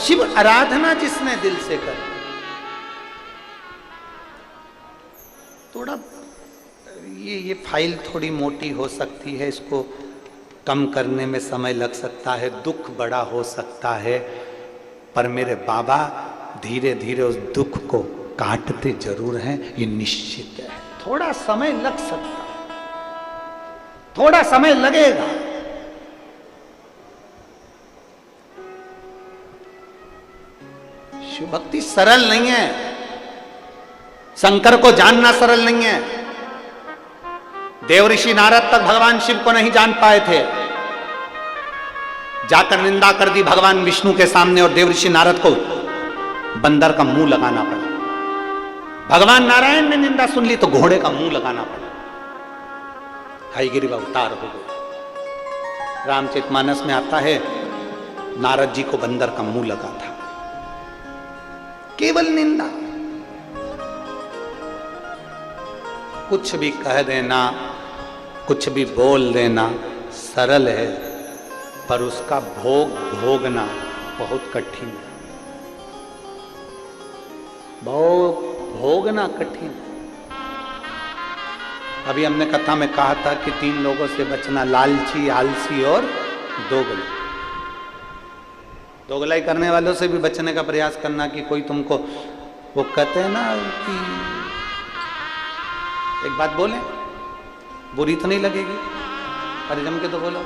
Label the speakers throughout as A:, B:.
A: शिव आराधना जिसने दिल से कर, थोड़ा ये फाइल थोड़ी मोटी हो सकती है, इसको कम करने में समय लग सकता है, दुख बड़ा हो सकता है, पर मेरे बाबा धीरे धीरे उस दुख को काटते जरूर हैं, ये निश्चित है। थोड़ा समय लग सकता है, थोड़ा समय लगेगा। शिव भक्ति सरल नहीं है, शंकर को जानना सरल नहीं है। देवऋषि नारद तक भगवान शिव को नहीं जान पाए थे, जाकर निंदा कर दी भगवान विष्णु के सामने, और देवऋषि नारद को बंदर का मुंह लगाना पड़ा। भगवान नारायण ने निंदा सुन ली तो घोड़े का मुंह लगाना पड़ा। हयग्रीव अवतार हो गए। रामचरितमानस में आता है नारद जी को बंदर का मुंह लगा था, केवल निंदा। कुछ भी कह देना, कुछ भी बोल देना सरल है, पर उसका भोग भोगना बहुत कठिन है। भोगना कठिन। अभी हमने कथा में कहा था कि 3 लोगों से बचना, लालची, आलसी और दोगला। दोगलाई करने वालों से भी बचने का प्रयास करना, कि कोई तुमको, वो कहते हैं ना कि एक बात बोले बुरी तो नहीं लगेगी, अरे जम के तो बोलो,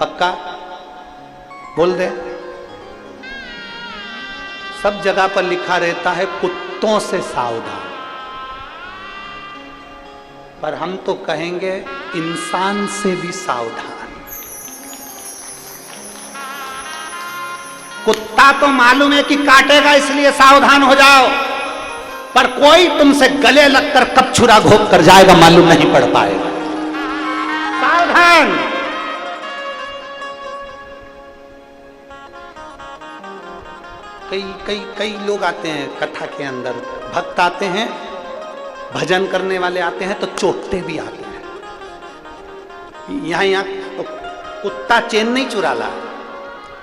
A: पक्का बोल दे। सब जगह पर लिखा रहता है कुत्तों से सावधान, पर हम तो कहेंगे इंसान से भी सावधान। कुत्ता तो मालूम है कि काटेगा, इसलिए सावधान हो जाओ, पर कोई तुमसे गले लगकर कब छुरा घोंप कर जाएगा मालूम नहीं पड़ पाएगा। सावधान। कई लोग आते हैं कथा के अंदर, भक्त आते हैं, भजन करने वाले आते हैं, तो चोटते भी आते हैं। यहाँ तो कुत्ता चैन नहीं चुरा ला,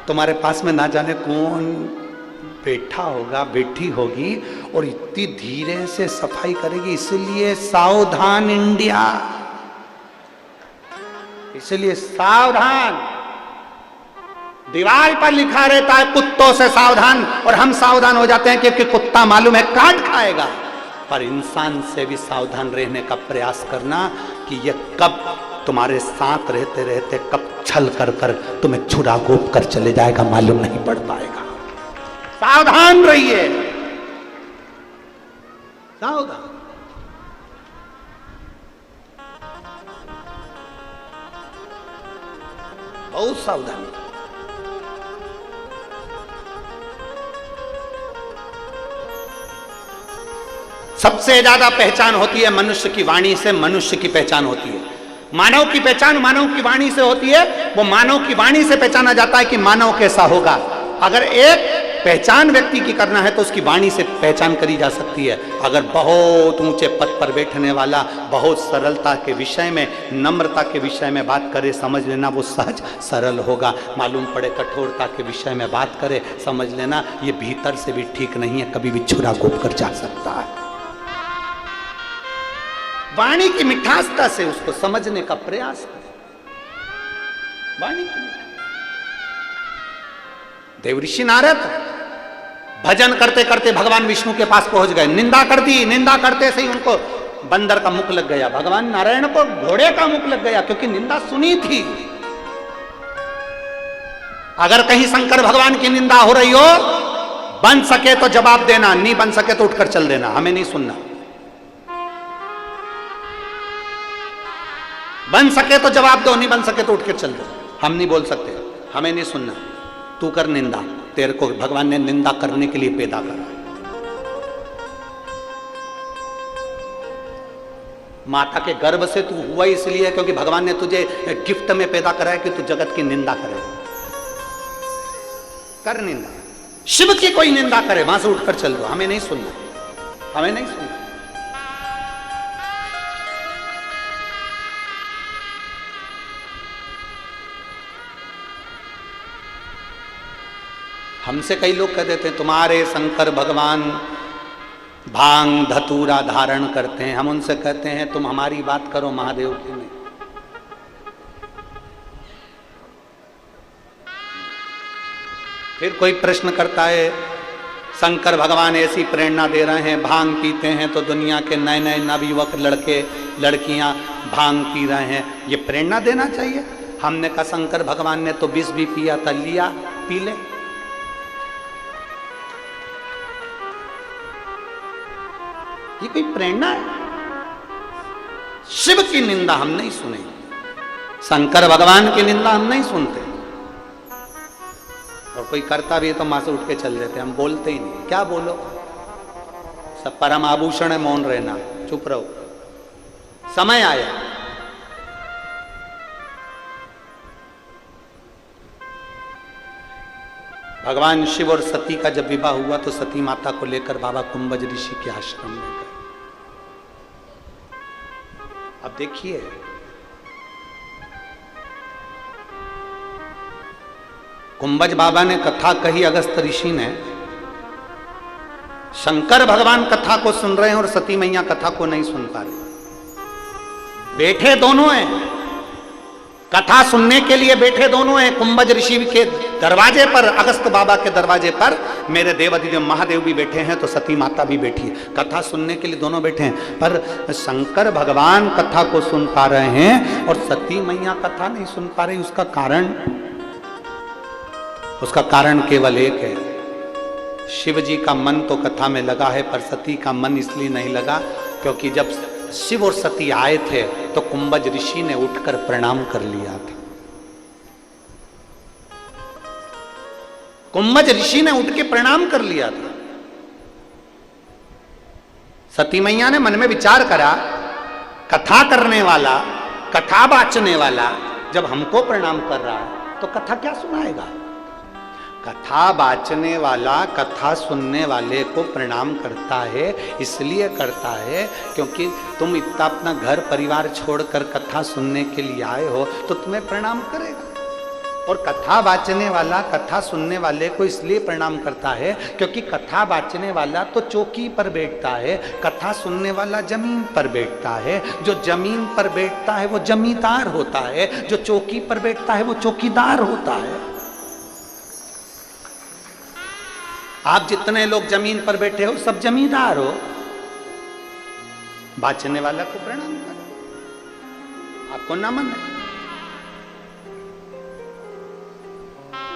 A: तुम्हारे पास में ना जाने कौन बैठा होगा, बैठी होगी, और इतनी धीरे से सफाई करेगी। इसलिए सावधान इंडिया, इसलिए सावधान। दीवार पर लिखा रहता है कुत्तों से सावधान, और हम सावधान हो जाते हैं क्योंकि कुत्ता मालूम है काट खाएगा। पर इंसान से भी सावधान रहने का प्रयास करना, कि यह कब तुम्हारे साथ रहते रहते कब छल कर कर तुम्हें छुरा घोंप कर चले जाएगा मालूम नहीं पड़ पाएगा। सावधान रहिए, सावधान। बहुत सावधान। सबसे ज्यादा पहचान होती है मनुष्य की वाणी से, मनुष्य की पहचान होती है। मानव की पहचान मानव की वाणी से होती है। वो मानव की वाणी से पहचाना जाता है कि मानव कैसा होगा। अगर एक पहचान व्यक्ति की करना है तो उसकी वाणी से पहचान करी जा सकती है। अगर बहुत ऊंचे पद पर बैठने वाला बहुत सरलता के विषय में, नम्रता के विषय में बात करे, समझ लेना वो सहज सरल होगा। मालूम पड़े कठोरता के विषय में बात करे, समझ लेना ये भीतर से भी ठीक नहीं है, कभी भी छुरा घोंप कर जा सकता है। वाणी की मिठासता से उसको समझने का प्रयास करें। वाणी की देवऋषि नारद भजन करते करते भगवान विष्णु के पास पहुंच गए, निंदा कर दी। निंदा करते से ही उनको बंदर का मुख लग गया, भगवान नारायण को घोड़े का मुख लग गया, क्योंकि निंदा सुनी थी। अगर कहीं शंकर भगवान की निंदा हो रही हो, बन सके तो जवाब देना, नहीं बन सके तो उठकर चल देना, हमें नहीं सुनना। बन सके तो जवाब दो, नहीं बन सके तो उठकर चल दो। हम नहीं बोल सकते, हमें नहीं सुनना। तू कर निंदा, तेरे को भगवान ने निंदा करने के लिए पैदा करा। माता के गर्भ से तू हुआ इसलिए क्योंकि भगवान ने तुझे गिफ्ट में पैदा करा है कि तू जगत की निंदा करे। कर निंदा। शिव की कोई निंदा करे, वहां से उठकर चल दो, हमें नहीं सुनना, हमें नहीं सुनना। हमसे कई लोग कह देते हैं तुम्हारे शंकर भगवान भांग धतूरा धारण करते हैं। हम उनसे कहते हैं तुम हमारी बात करो, महादेव की नहीं। फिर कोई प्रश्न करता है शंकर भगवान ऐसी प्रेरणा दे रहे हैं, भांग पीते हैं तो दुनिया के नए नए नवयुवक लड़के लड़कियां भांग पी रहे हैं, ये प्रेरणा देना चाहिए? हमने कहा शंकर भगवान ने तो विष भी पिया था, लिया पी ले। ये कोई प्रेरणा है? शिव की निंदा हम नहीं सुनेंगे, शंकर भगवान की निंदा हम नहीं सुनते। और कोई करता भी है तो मां से उठ के चल देते, हम बोलते ही नहीं। क्या बोलो, सब परम आभूषण है, मौन रहना, चुप रहो। समय आया, भगवान शिव और सती का जब विवाह हुआ तो सती माता को लेकर बाबा कुंभज ऋषि के आश्रम में गए। अब देखिए, कुंभज बाबा ने कथा कही, अगस्त ऋषि ने, शंकर भगवान कथा को सुन रहे हैं और सती मैया कथा को नहीं सुन पा रहे। बैठे दोनों हैं, कथा सुनने के लिए बैठे दोनों हैं। कुंभज ऋषि के दरवाजे पर, अगस्त बाबा के दरवाजे पर मेरे देवाधिदेव महादेव भी बैठे हैं, तो सती माता भी बैठी है। कथा सुनने के लिए दोनों बैठे हैं, पर शंकर भगवान कथा को सुन पा रहे हैं और सती मैया कथा नहीं सुन पा रही। उसका कारण केवल एक है, शिव जी का मन तो कथा में लगा है, पर सती का मन इसलिए नहीं लगा क्योंकि जब शिव और सती आए थे तो कुंभज ऋषि ने उठकर प्रणाम कर लिया था। कुंभज ऋषि ने उठ के प्रणाम कर लिया था। सती मैया ने मन में विचार करा, कथा करने वाला, कथा बाचने वाला जब हमको प्रणाम कर रहा है तो कथा क्या सुनाएगा? कथा बाचने वाला कथा सुनने वाले को प्रणाम करता है, इसलिए करता है क्योंकि तुम इतना अपना घर परिवार छोड़कर कथा सुनने के लिए आए हो तो तुम्हें प्रणाम करेगा। और कथा बाचने वाला कथा सुनने वाले को इसलिए प्रणाम करता है क्योंकि कथा बाचने वाला तो चौकी पर बैठता है, कथा सुनने वाला जमीन पर बैठता है। जो जमीन पर बैठता है वो जमींदार होता है, जो चौकी पर बैठता है वो चौकीदार होता है। आप जितने लोग जमीन पर बैठे हो सब जमींदार हो। बाचने वाला को प्रणाम करो, आपको नमन है।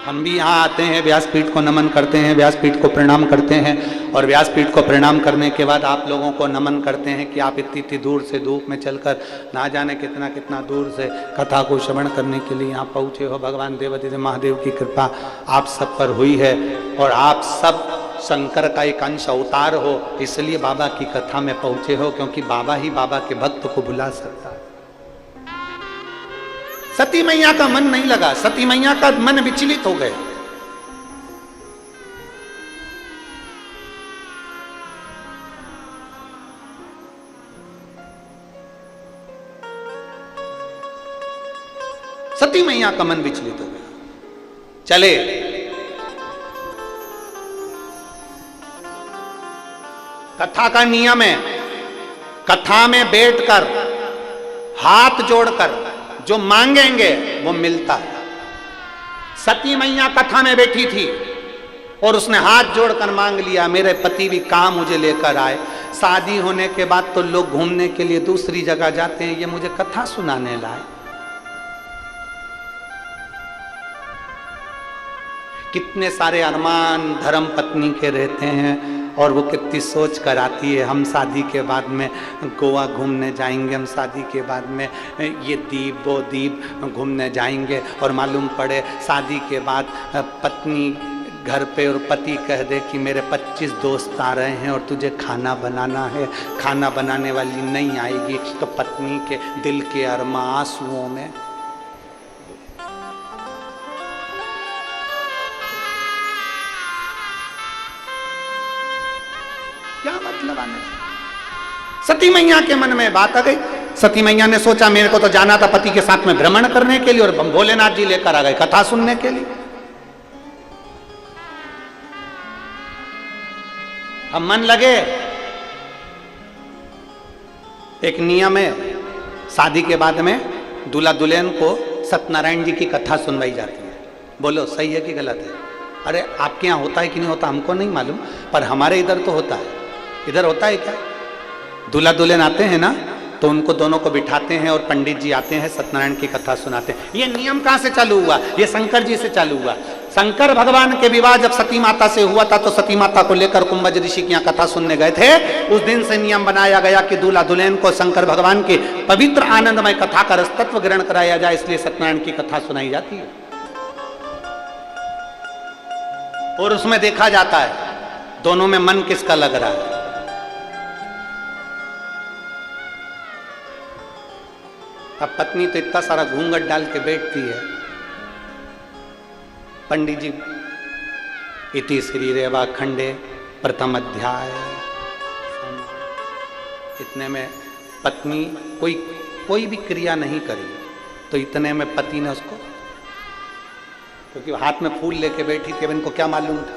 A: हम भी यहाँ आते हैं, व्यासपीठ को नमन करते हैं, व्यासपीठ को प्रणाम करते हैं, और व्यासपीठ को प्रणाम करने के बाद आप लोगों को नमन करते हैं कि आप इतनी इतनी दूर से धूप में चलकर ना जाने कितना कितना दूर से कथा को श्रवण करने के लिए यहाँ पहुँचे हो। भगवान देवाधिदेव महादेव की कृपा आप सब पर हुई है और आप सब शंकर का एक अंश अवतार हो, इसलिए बाबा की कथा में पहुँचे हो, क्योंकि बाबा ही बाबा के भक्त को बुला सकता है। सती मैया का मन नहीं लगा, सती मैया का मन विचलित हो गया। सती मैया का मन विचलित हो गया। चले कथा का नियम है, कथा में बैठकर हाथ जोड़कर जो मांगेंगे वो मिलता है। सती मैया कथा में बैठी थी और उसने हाथ जोड़कर मांग लिया, मेरे पति भी कहाँ मुझे लेकर आए। शादी होने के बाद तो लोग घूमने के लिए दूसरी जगह जाते हैं, ये मुझे कथा सुनाने लाए। कितने सारे अरमान धर्म पत्नी के रहते हैं और वो कितनी सोच कर आती है, हम शादी के बाद में गोवा घूमने जाएंगे, हम शादी के बाद में ये द्वीप वो द्वीप घूमने जाएंगे, और मालूम पड़े शादी के बाद पत्नी घर पे और पति कह दे कि मेरे 25 दोस्त आ रहे हैं और तुझे खाना बनाना है, खाना बनाने वाली नहीं आएगी, तो पत्नी के दिल के अरमा आंसुओं में क्या मतलब आने से? सती मैया के मन में बात आ गई। सती मैया ने सोचा मेरे को तो जाना था पति के साथ में भ्रमण करने के लिए और भोलेनाथ जी लेकर आ गए कथा सुनने के लिए। अब मन लगे। एक नियम है, शादी के बाद में दूल्हा दुल्हन को सत्यनारायण जी की कथा सुनवाई जाती है। बोलो सही है कि गलत है? अरे आपके यहाँ होता है कि नहीं होता हमको नहीं मालूम, पर हमारे इधर तो होता है। इधर होता है क्या? दूल्हा दुल्हन आते हैं ना, तो उनको दोनों को बिठाते हैं और पंडित जी आते हैं, सत्यनारायण की कथा सुनाते हैं। ये नियम कहाँ से चालू हुआ? ये शंकर जी से चालू हुआ। शंकर भगवान के विवाह जब सती माता से हुआ था, तो सती माता को लेकर कुंभज ऋषि के यहाँ कथा सुनने गए थे। उस दिन से नियम बनाया गया कि दूल्हा दुल्हन को शंकर भगवान की पवित्र आनंदमय कथा का रसतत्व ग्रहण कराया जाए, इसलिए सत्यनारायण की कथा सुनाई जाती है। और उसमें देखा जाता है दोनों में मन किसका लग रहा है। अब पत्नी तो इतना सारा घूंघट डाल के बैठती है, पंडित जी इति श्री रेवा खंडे प्रथम अध्याय, इतने में पत्नी कोई भी क्रिया नहीं करी, तो इतने में पति ने उसको, क्योंकि हाथ में फूल लेके बैठी थी, अब इनको क्या मालूम था,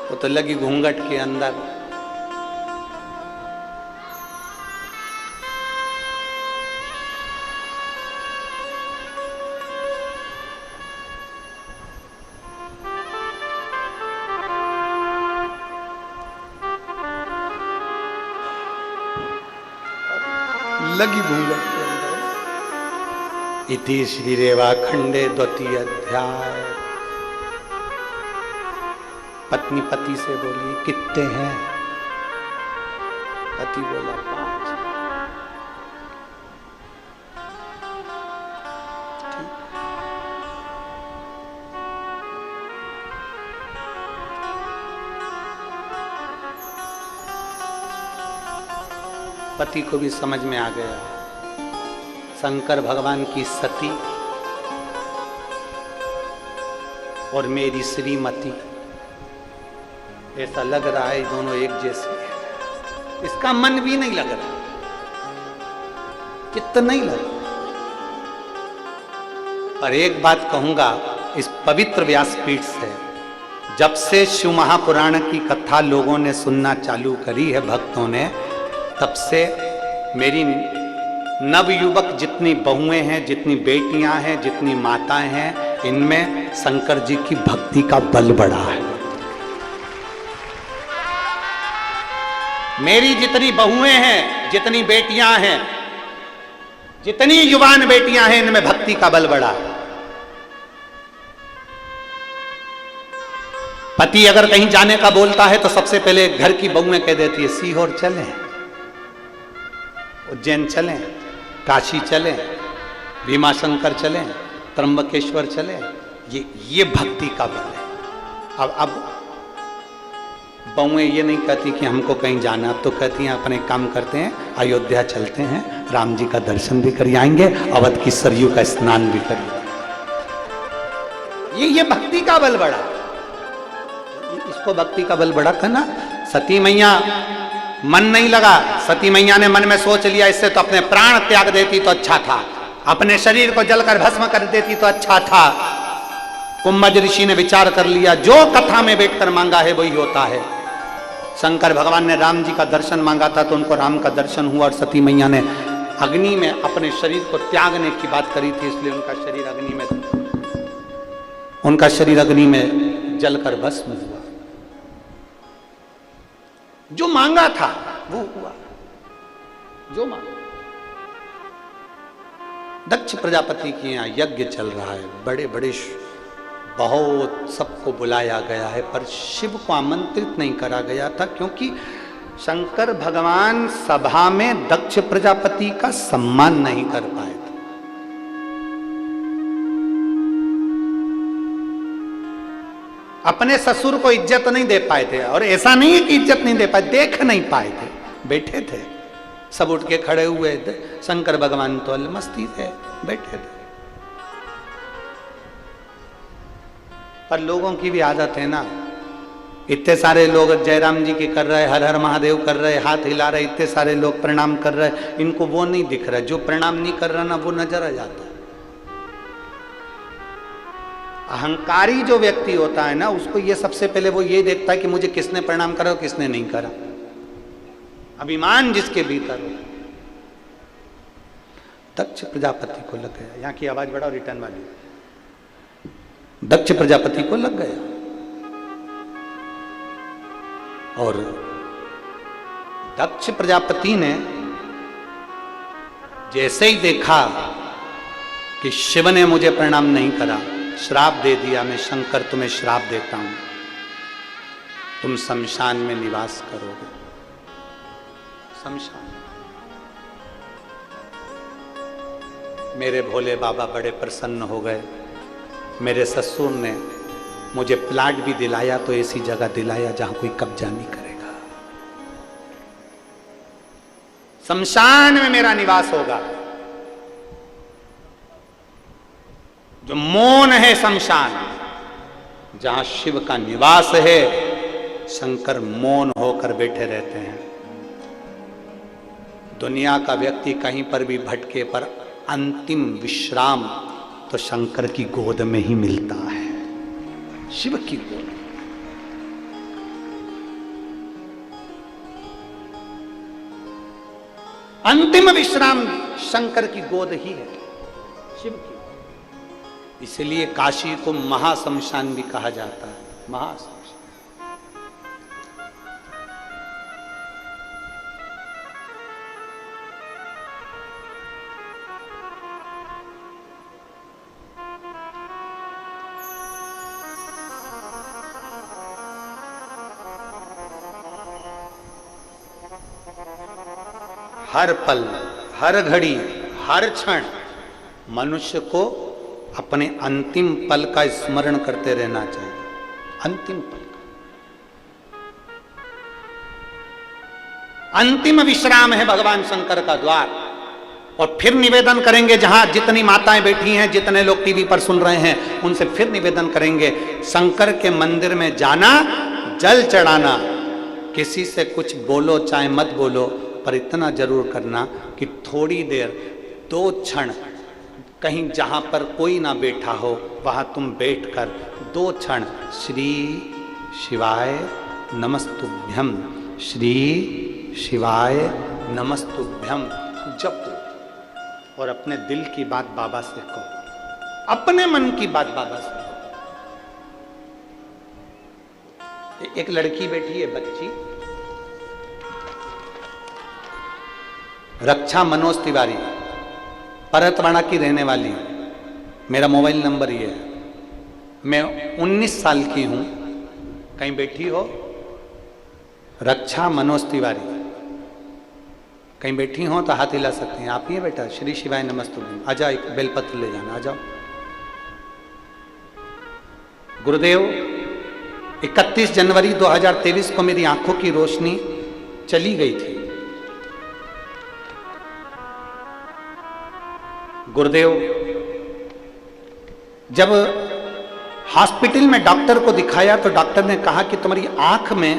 A: वो तो लगी घूंघट के अंदर। लगी घूंघट के अंदर। इति श्री रेवा खंडे द्वितीय अध्याय। पत्नी पति से बोली कितने हैं? पति बोला 5। पति को भी समझ में आ गया, शंकर भगवान की सती और मेरी श्रीमती, ऐसा लग रहा है दोनों एक जैसी है। इसका मन भी नहीं लग रहा, चित्त नहीं लग रहा। पर एक बात कहूंगा, इस पवित्र व्यासपीठ से जब से शिव महापुराण की कथा लोगों ने सुनना चालू करी है, भक्तों ने, तब से मेरी नवयुवक जितनी बहुएं हैं, जितनी बेटियां हैं, जितनी माताएं हैं, इनमें शंकर जी की भक्ति का बल बढ़ा है। मेरी जितनी बहुएं हैं, जितनी बेटियां हैं, जितनी युवान बेटियां हैं, इनमें भक्ति का बल बढ़ा है। पति अगर कहीं जाने का बोलता है तो सबसे पहले घर की बहुएं कह देती है सीहोर चलें, उज्जैन चलें, काशी चलें, भीमाशंकर चलें, त्र्यंबकेश्वर चलें। ये भक्ति का बल है। अब बहुएं ये नहीं कहती कि हमको कहीं जाना, तो कहती हैं अपने काम करते हैं, अयोध्या चलते हैं, राम जी का दर्शन भी कर आएंगे, अवध की सरयू का स्नान भी करेंगे। ये भक्ति का बल बढ़ा, इसको भक्ति का बल बढ़ा था ना। सती मैया मन नहीं लगा, सती मैया ने मन में सोच लिया इससे तो अपने प्राण त्याग देती तो अच्छा था, अपने शरीर को जलकर भस्म कर देती तो अच्छा था। कुंभज ऋषि ने विचार कर लिया, जो कथा में बैठकर मांगा है वही होता है। शंकर भगवान ने राम जी का दर्शन मांगा था, तो उनको राम का दर्शन हुआ, और सती मैया ने अग्नि में अपने शरीर को त्यागने की बात करी थी, इसलिए उनका शरीर अग्नि में जलकर भस्म हुआ। जो मांगा था वो हुआ, जो मांगा। दक्ष प्रजापति के यहाँ यज्ञ चल रहा है, बड़े बड़े बहुत सबको बुलाया गया है, पर शिव को आमंत्रित नहीं करा गया था, क्योंकि शंकर भगवान सभा में दक्ष प्रजापति का सम्मान नहीं कर पाए थे। अपने ससुर को इज्जत नहीं दे पाए थे, और ऐसा नहीं है कि इज्जत नहीं दे पाए, देख नहीं पाए थे, बैठे थे, सब उठ के खड़े हुए थे, शंकर भगवान तो अलमस्ती थे, बैठे थे। पर लोगों की भी आदत है ना, इतने सारे लोग जयराम जी के कर रहे, हर हर महादेव कर रहे, हाथ हिला रहे, इतने सारे लोग प्रणाम कर रहे, इनको वो नहीं दिख रहा, जो प्रणाम नहीं कर रहा ना वो नजर आ जाता है। अहंकारी जो व्यक्ति होता है ना, उसको ये सबसे पहले वो ये देखता है कि मुझे किसने प्रणाम करा और किसने नहीं करा। अभिमान जिसके भीतर हो। दक्ष प्रजापति को लग गया, यहां की आवाज बढ़ाओ रिटर्न वाली, दक्ष प्रजापति को लग गया। और दक्ष प्रजापति ने जैसे ही देखा कि शिव ने मुझे प्रणाम नहीं करा, श्राप दे दिया, मैं शंकर तुम्हें श्राप देता हूं, तुम शमशान में निवास करोगे। शमशान। मेरे भोले बाबा बड़े प्रसन्न हो गए। मेरे ससुर ने मुझे प्लाट भी दिलाया, तो ऐसी जगह दिलाया जहां कोई कब्जा नहीं करेगा। शमशान में मेरा निवास होगा। जो मौन है शमशान, जहां शिव का निवास है, शंकर मौन होकर बैठे रहते हैं। दुनिया का व्यक्ति कहीं पर भी भटके, पर अंतिम विश्राम तो शंकर की गोद में ही मिलता है, शिव की गोद। अंतिम विश्राम शंकर की गोद ही है, शिव की। इसलिए काशी को महाशमशान भी कहा जाता है, महाशमशान। हर पल, हर घड़ी, हर क्षण मनुष्य को अपने अंतिम पल का स्मरण करते रहना चाहिए। अंतिम पल का अंतिम विश्राम है भगवान शंकर का द्वार। और फिर निवेदन करेंगे, जहां जितनी माताएं बैठी हैं, जितने लोग टीवी पर सुन रहे हैं, उनसे फिर निवेदन करेंगे, शंकर के मंदिर में जाना, जल चढ़ाना, किसी से कुछ बोलो चाहे मत बोलो, पर इतना जरूर करना कि थोड़ी देर, 2 क्षण, कहीं जहां पर कोई ना बैठा हो वहां तुम बैठकर 2 क्षण श्री शिवाय नमस्तुभ्यम, श्री शिवाय नमस्तुभ्यम जपो। और अपने दिल की बात बाबा से कहो, अपने मन की बात बाबा से कहो। एक लड़की बैठी है, बच्ची, रक्षा मनोज तिवारी, परतवाड़ा की रहने वाली। मेरा मोबाइल नंबर ये है। मैं 19 साल की हूं। कहीं बैठी हो? रक्षा मनोज तिवारी, कहीं बैठी हो तो हाथ हिला सकते हैं। आप ही बेटा, श्री शिवाय नमस्तुभ्यम। आ जाओ, एक बेलपत्र ले जाना, आ जाओ। गुरुदेव, 31 जनवरी 2023 को मेरी आंखों की रोशनी चली गई थी। गुरुदेव, जब हॉस्पिटल में डॉक्टर को दिखाया तो डॉक्टर ने कहा कि तुम्हारी आंख में,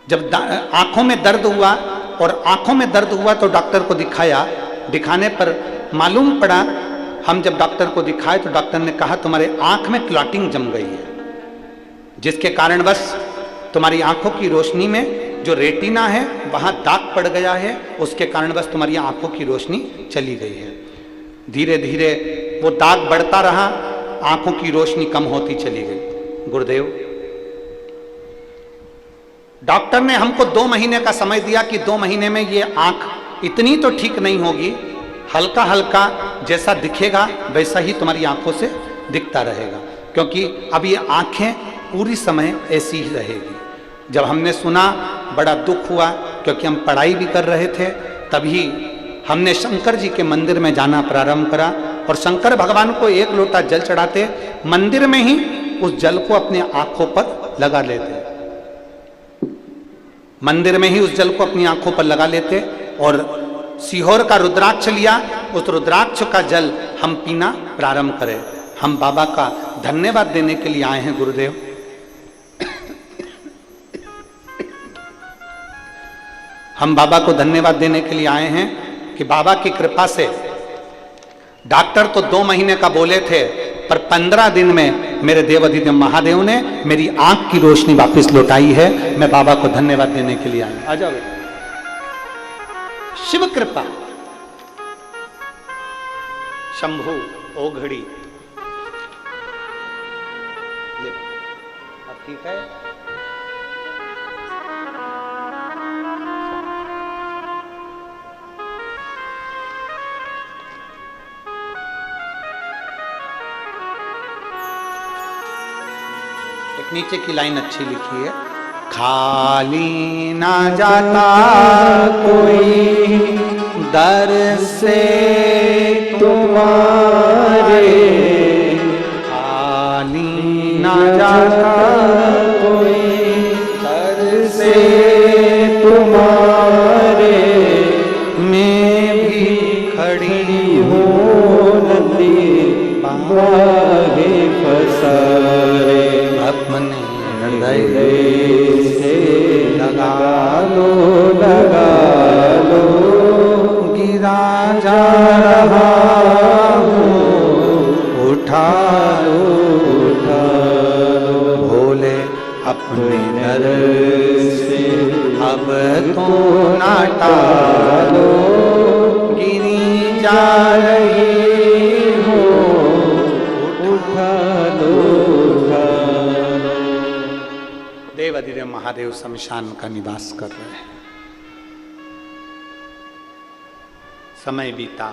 A: जब आंखों में दर्द हुआ, और आंखों में दर्द हुआ तो डॉक्टर को दिखाया, दिखाने पर मालूम पड़ा, हम जब डॉक्टर को दिखाए तो डॉक्टर ने कहा तुम्हारे आंख में क्लॉटिंग जम गई है, जिसके कारण बस तुम्हारी आंखों की रोशनी में जो रेटिना है वहां दाग पड़ गया है, उसके कारण बस तुम्हारी आंखों की रोशनी चली गई है। धीरे धीरे वो दाग बढ़ता रहा, आंखों की रोशनी कम होती चली गई। गुरुदेव, डॉक्टर ने हमको 2 महीने का समय दिया कि 2 महीने में ये आंख इतनी तो ठीक नहीं होगी, हल्का हल्का जैसा दिखेगा वैसा ही तुम्हारी आंखों से दिखता रहेगा, क्योंकि अब ये आंखें पूरी समय ऐसी ही रहेगी। जब हमने सुना बड़ा दुख हुआ, क्योंकि हम पढ़ाई भी कर रहे थे। तभी हमने शंकर जी के मंदिर में जाना प्रारंभ करा, और शंकर भगवान को 1 लोटा जल चढ़ाते, मंदिर में ही उस जल को अपनी आंखों पर लगा लेते, मंदिर में ही उस जल को अपनी आंखों पर लगा लेते, और सीहोर का रुद्राक्ष लिया, उस रुद्राक्ष का जल हम पीना प्रारंभ करें। हम बाबा का धन्यवाद देने के लिए आए हैं। गुरुदेव, हम बाबा को धन्यवाद देने के लिए आए हैं कि बाबा की कृपा से डॉक्टर तो 2 महीने का बोले थे, पर 15 दिन में मेरे देवाधिदेव महादेव ने मेरी आंख की रोशनी वापस लौटाई है। मैं बाबा को धन्यवाद देने के लिए आई। आ जाओ, शिव कृपा। शंभु ओघड़ी, अब ठीक है। एक नीचे की लाइन अच्छी लिखी है, खाली ना जाता कोई दर से तुम्हारे, खाली ना जाता कोई दर से तुम्हारे, मैं भी खड़ी हूँ नदी बाहे पसारे, अपने हृदय से लगा लो गिरा जा रहा हूँ, उठा लो भोले अपने दर से, अब तो ना टालो, गिरी जा रही हो, उठा लो। देवाधिदेव महादेव शमशान का निवास कर रहे हैं। समय बीता,